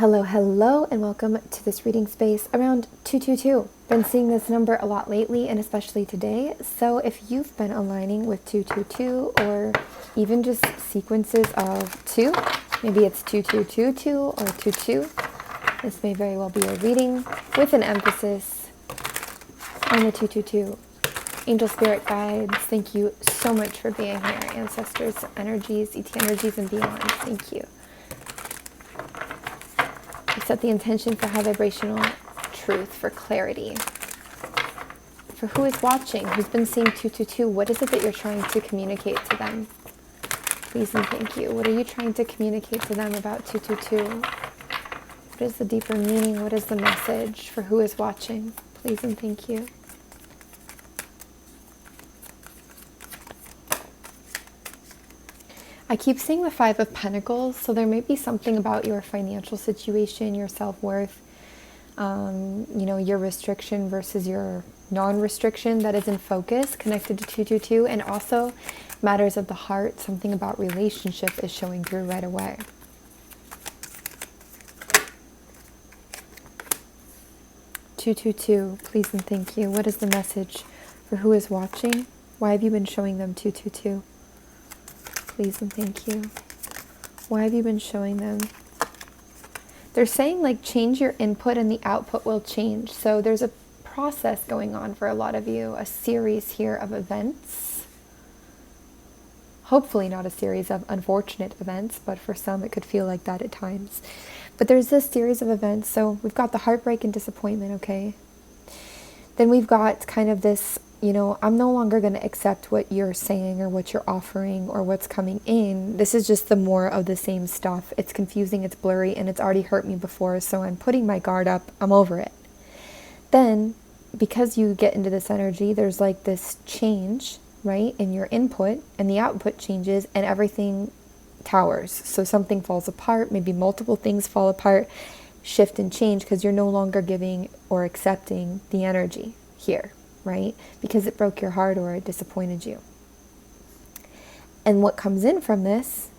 Hello, hello, and welcome to this reading space around 222. Been seeing this number a lot lately, and especially today. So if you've been aligning with 222 or even just sequences of 2, maybe it's 2222 or 22, this may very well be a reading with an emphasis on the 222. Angel Spirit Guides, thank you so much for being here. Ancestors, energies, ET energies, and beyond, thank you. We set the intention for high vibrational truth, for clarity. For who is watching, who's been seeing 222, what is it that you're trying to communicate to them? Please and thank you. What are you trying to communicate to them about 222? What is the deeper meaning? What is the message for who is watching? Please and thank you. I keep seeing the Five of Pentacles, so there may be something about your financial situation, your self-worth, your restriction versus your non-restriction that is in focus, connected to 222, and also matters of the heart, something about relationship is showing through right away. (222), please and thank you. What is the message for who is watching? Why have you been showing them 222? Please and thank you. Why have you been showing them? They're saying like change your input and the output will change. So there's a process going on for a lot of you, a series here of events. Hopefully not a series of unfortunate events, but for some it could feel like that at times. But there's this series of events. So we've got the heartbreak and disappointment, okay? Then we've got kind of this, I'm no longer going to accept what you're saying or what you're offering or what's coming in. This is just the more of the same stuff. It's confusing, it's blurry, and it's already hurt me before, so I'm putting my guard up. I'm over it. Then, because you get into this energy, there's like this change, right, in your input, and the output changes, and everything towers. So something falls apart, maybe multiple things fall apart, shift and change, because you're no longer giving or accepting the energy here. Right? Because it broke your heart or it disappointed you. And what comes in from this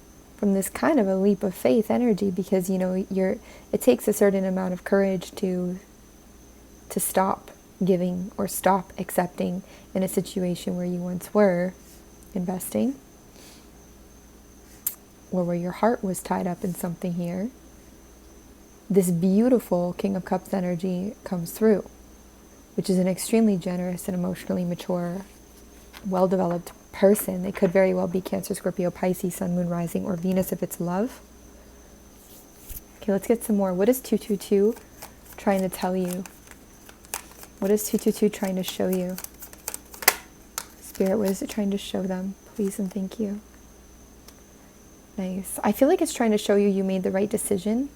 kind of a leap of faith energy, because it takes a certain amount of courage to stop giving or stop accepting in a situation where you once were investing, or where your heart was tied up in something here. This beautiful King of Cups energy comes through, which is an extremely generous and emotionally mature, well-developed person. They could very well be Cancer, Scorpio, Pisces, Sun, Moon, Rising, or Venus if it's love. Okay, let's get some more. What is 222 trying to tell you? What is 222 trying to show you? Spirit, what is it trying to show them? Please and thank you. Nice. I feel like it's trying to show you made the right decision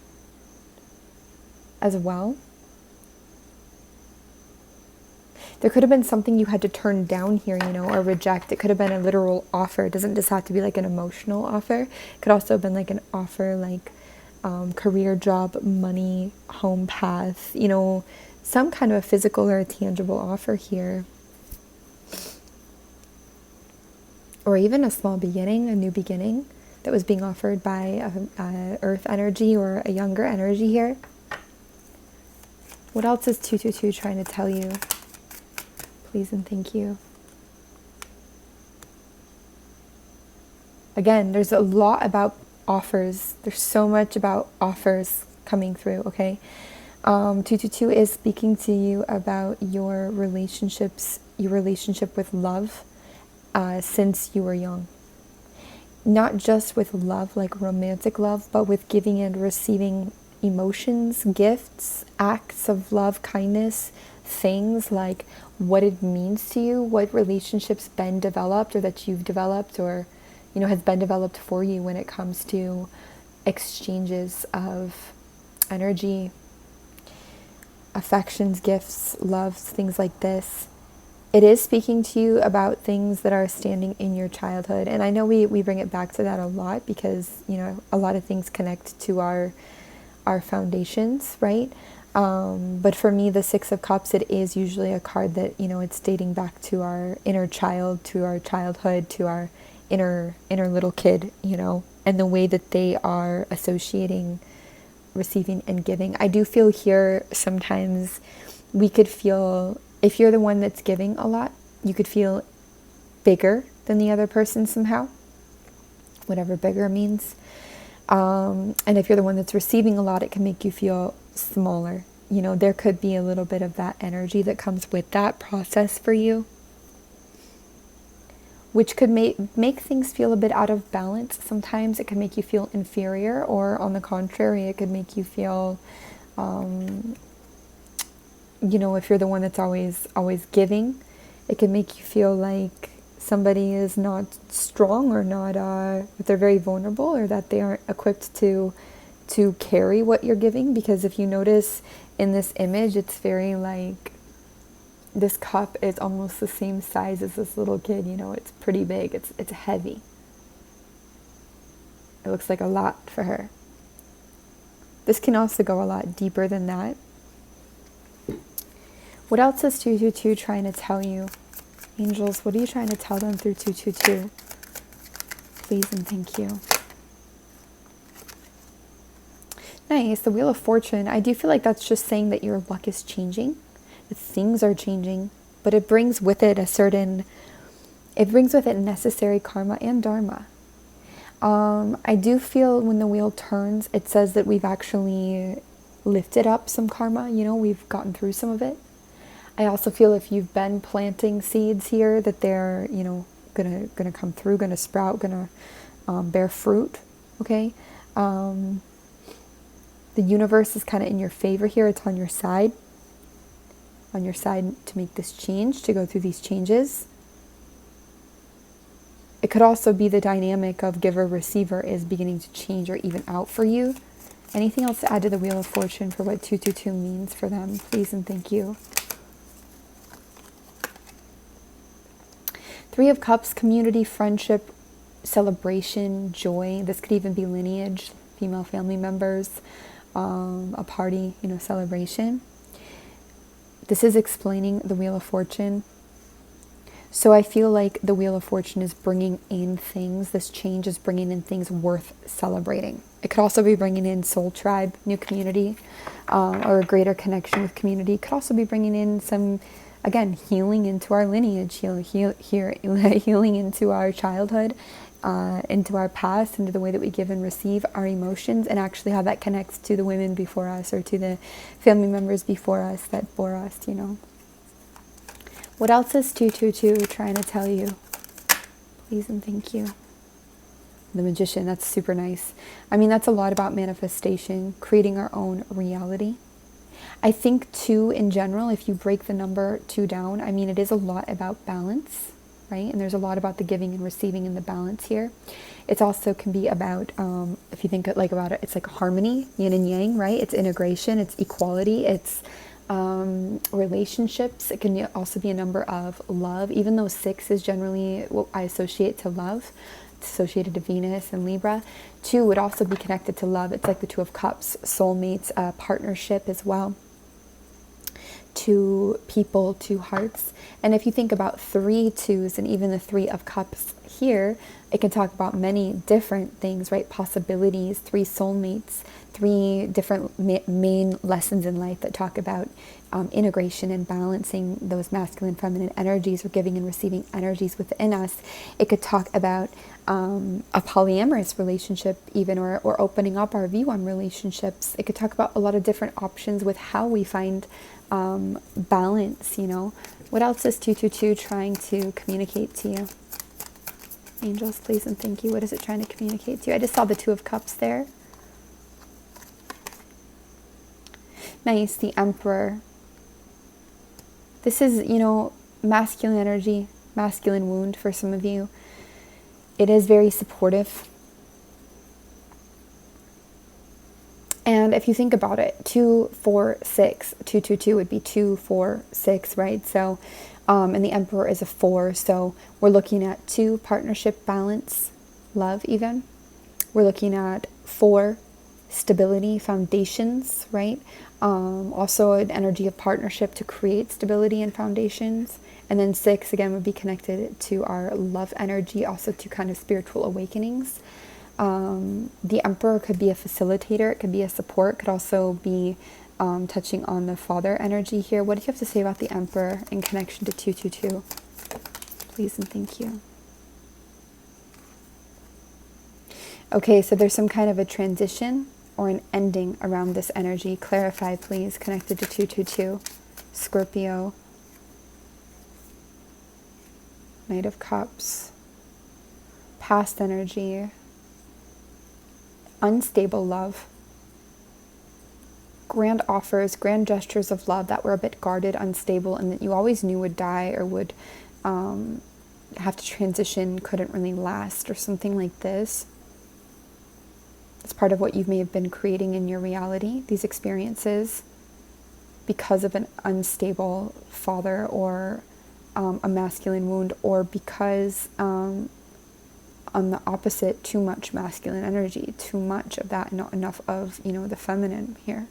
as well. There could have been something you had to turn down here, or reject. It could have been a literal offer. It doesn't just have to be like an emotional offer. It could also have been like an offer, like career, job, money, home path, some kind of a physical or a tangible offer here. Or even a small beginning, a new beginning that was being offered by a earth energy or a younger energy here. What else is 222 trying to tell you? Please and thank you. Again, there's a lot about offers. There's so much about offers coming through, okay? 222 is speaking to you about your relationships, your relationship with love since you were young. Not just with love, like romantic love, but with giving and receiving emotions, gifts, acts of love, kindness, things like what it means to you, what relationships been developed or that you've developed or has been developed for you when it comes to exchanges of energy, affections, gifts, loves, things like this. It is speaking to you about things that are standing in your childhood, and I know we bring it back to that a lot because a lot of things connect to our foundations, right? But for me, the Six of Cups, it is usually a card that, it's dating back to our inner child, to our childhood, to our inner little kid, and the way that they are associating receiving and giving. I do feel here sometimes we could feel, if you're the one that's giving a lot, you could feel bigger than the other person somehow, whatever bigger means. And if you're the one that's receiving a lot, it can make you feel smaller. You know, there could be a little bit of that energy that comes with that process for you, which could make things feel a bit out of balance. Sometimes it can make you feel inferior, or on the contrary, it could make you feel, you know, if you're the one that's always giving, it can make you feel like somebody is not strong, or not, that they're very vulnerable, or that they aren't equipped to carry what you're giving. Because if you notice in this image, it's very like, this cup is almost the same size as this little kid, you know, it's pretty big, it's heavy. It looks like a lot for her. This can also go a lot deeper than that. What else is 222 trying to tell you? Angels, what are you trying to tell them through 222? Please and thank you. Nice, the Wheel of Fortune. I do feel like that's just saying that your luck is changing, that things are changing, but it brings with it necessary karma and dharma. I do feel when the wheel turns, it says that we've actually lifted up some karma, you know, we've gotten through some of it. I also feel if you've been planting seeds here, that they're, you know, gonna come through, gonna sprout, gonna bear fruit, okay? The universe is kind of in your favor here. It's on your side to make this change, to go through these changes. It could also be the dynamic of giver-receiver is beginning to change or even out for you. Anything else to add to the Wheel of Fortune for what 222 means for them? Please and thank you. 3 of Cups, community, friendship, celebration, joy. This could even be lineage, female family members, a party, you know, celebration. This is explaining the Wheel of Fortune. So I feel like the Wheel of Fortune is bringing in things, this change is bringing in things worth celebrating. It could also be bringing in soul tribe, new community, or a greater connection with community. It could also be bringing in some, again, healing into our lineage, healing into our childhood, into our past, into the way that we give and receive our emotions, and actually how that connects to the women before us, or to the family members before us that bore us, you know. What else is 222 trying to tell you? Please and thank you. The Magician, that's super nice. I mean, that's a lot about manifestation, creating our own reality. I think 2 in general, if you break the number 2 down, I mean, it is a lot about balance, right? And there's a lot about the giving and receiving and the balance here. It also can be about, if you think like about it, it's like harmony, yin and yang, right? It's integration, it's equality, it's relationships. It can also be a number of love, even though 6 is generally what I associate to love. It's associated to Venus and Libra. 2 would also be connected to love. It's like the 2 of Cups, soulmates, partnership as well. 2 people, 2 hearts. And if you think about 3 2s and even the 3 of Cups here, it can talk about many different things, right? Possibilities, 3 soulmates, 3 different main lessons in life that talk about integration and balancing those masculine, feminine energies, or giving and receiving energies within us. It could talk about a polyamorous relationship even, or opening up our view on relationships. It could talk about a lot of different options with how we find balance, you know. What else is 222 trying to communicate to you? Angels, please and thank you. What is it trying to communicate to you? I just saw the 2 of Cups there. Nice, the Emperor. This is, you know, masculine energy, masculine wound for some of you. It is very supportive. And if you think about it, 2, 4, 6, 222 would be 2, 4, 6, right? So, and the Emperor is a 4. So we're looking at 2, partnership, balance, love even. We're looking at 4, stability, foundations, right? Also an energy of partnership to create stability and foundations. And then 6, again, would be connected to our love energy, also to kind of spiritual awakenings. The Emperor could be a facilitator, it could be a support, could also be touching on the Father energy here. What do you have to say about the Emperor in connection to 222? Please and thank you. Okay, so there's some kind of a transition or an ending around this energy. Clarify, please, connected to 222. Scorpio. Knight of Cups. Past energy. Unstable love. Grand offers, grand gestures of love that were a bit guarded, unstable, and that you always knew would die or would have to transition, couldn't really last, or something like this. It's part of what you may have been creating in your reality, these experiences, because of an unstable father or a masculine wound, or because on the opposite, too much masculine energy, too much of that, not enough of, the feminine here.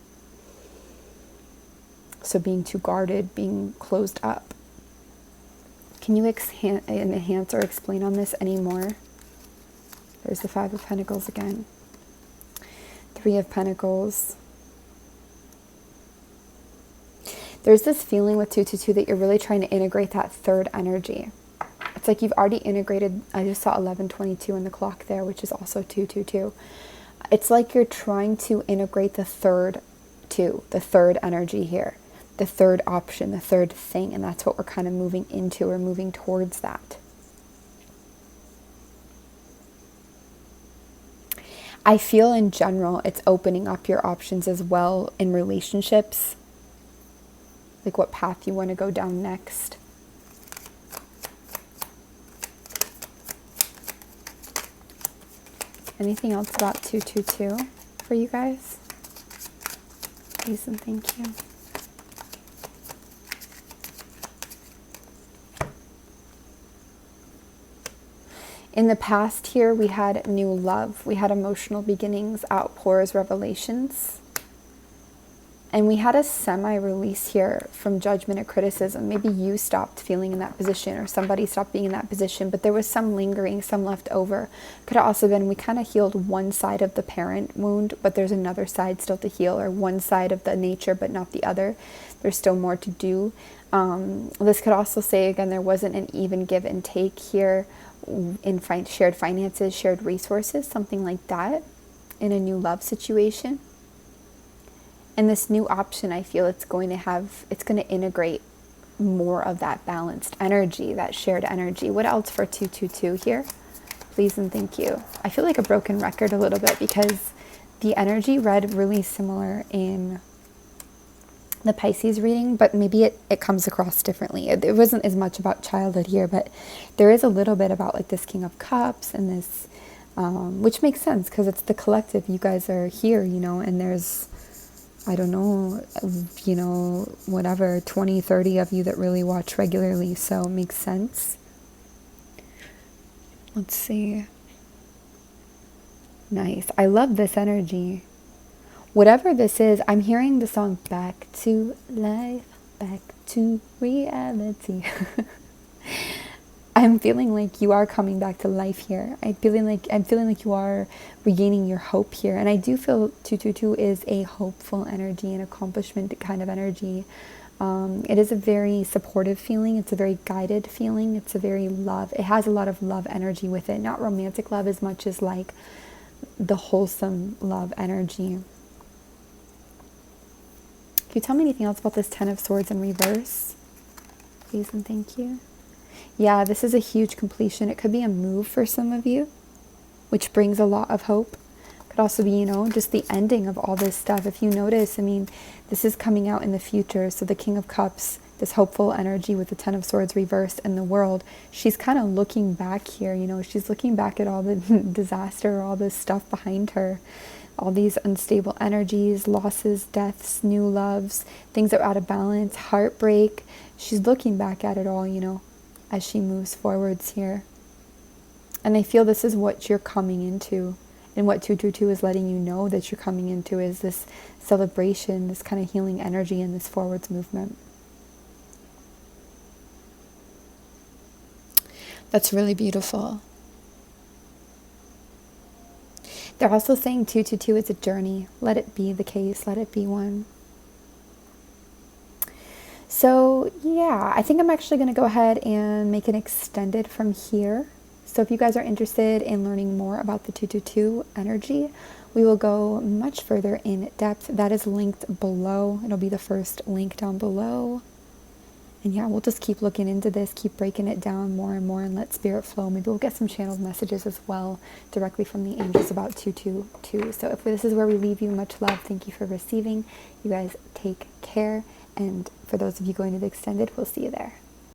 So being too guarded, being closed up. Can you enhance or explain on this anymore? There's the 5 of Pentacles again. 3 of Pentacles. There's this feeling with 222 that you're really trying to integrate that third energy. It's like you've already integrated, I just saw 1122 in the clock there, which is also 222. It's like you're trying to integrate the third energy here, the third option, the third thing, and that's what we're kind of moving into or moving towards that. I feel in general it's opening up your options as well in relationships, like what path you want to go down next. Anything else about 222 for you guys? Please and thank you. In the past here, we had new love. We had emotional beginnings, outpours, revelations. And we had a semi-release here from judgment or criticism. Maybe you stopped feeling in that position or somebody stopped being in that position, but there was some lingering, some left over. Could have also been we kind of healed one side of the parent wound, but there's another side still to heal, or one side of the nature, but not the other. There's still more to do. This could also say, again, there wasn't an even give and take here in shared finances, shared resources, something like that in a new love situation. And this new option, I feel it's going to integrate more of that balanced energy, that shared energy. What else for 222 here? Please and thank you. I feel like a broken record a little bit because the energy read really similar in the Pisces reading, but maybe it comes across differently. It wasn't as much about childhood here, but there is a little bit about like this King of Cups and this, which makes sense because it's the collective. You guys are here, and there's, I don't know, whatever, 20, 30 of you that really watch regularly, so it makes sense. Let's see. Nice. I love this energy. Whatever this is, I'm hearing the song Back to Life, Back to Reality. I'm feeling like you are coming back to life here. I'm feeling like you are regaining your hope here. And I do feel 222 is a hopeful energy, an accomplishment kind of energy. It is a very supportive feeling. It's a very guided feeling. It's a very it has a lot of love energy with it. Not romantic love as much as like the wholesome love energy. Can you tell me anything else about this 10 of Swords in reverse? Please and thank you. Yeah, this is a huge completion. It could be a move for some of you, which brings a lot of hope. Could also be, just the ending of all this stuff. If you notice, this is coming out in the future. So the King of Cups, this hopeful energy with the 10 of Swords reversed in the world, she's kind of looking back here, she's looking back at all the disaster, all this stuff behind her. All these unstable energies, losses, deaths, new loves, things that are out of balance, heartbreak. She's looking back at it all, as she moves forwards here. And I feel this is what you're coming into. And what 222 is letting you know that you're coming into is this celebration, this kind of healing energy and this forwards movement. That's really beautiful. They're also saying 222 is a journey. Let it be the case. Let it be one. So yeah, I think I'm actually going to go ahead and make an extended from here. So if you guys are interested in learning more about the 222 energy, we will go much further in depth. That is linked below. It'll be the first link down below. And yeah, we'll just keep looking into this, keep breaking it down more and more, and let spirit flow. Maybe we'll get some channeled messages as well directly from the angels about 222. So if this is where we leave you, much love. Thank you for receiving. You guys take care. And for those of you going to the extended, we'll see you there.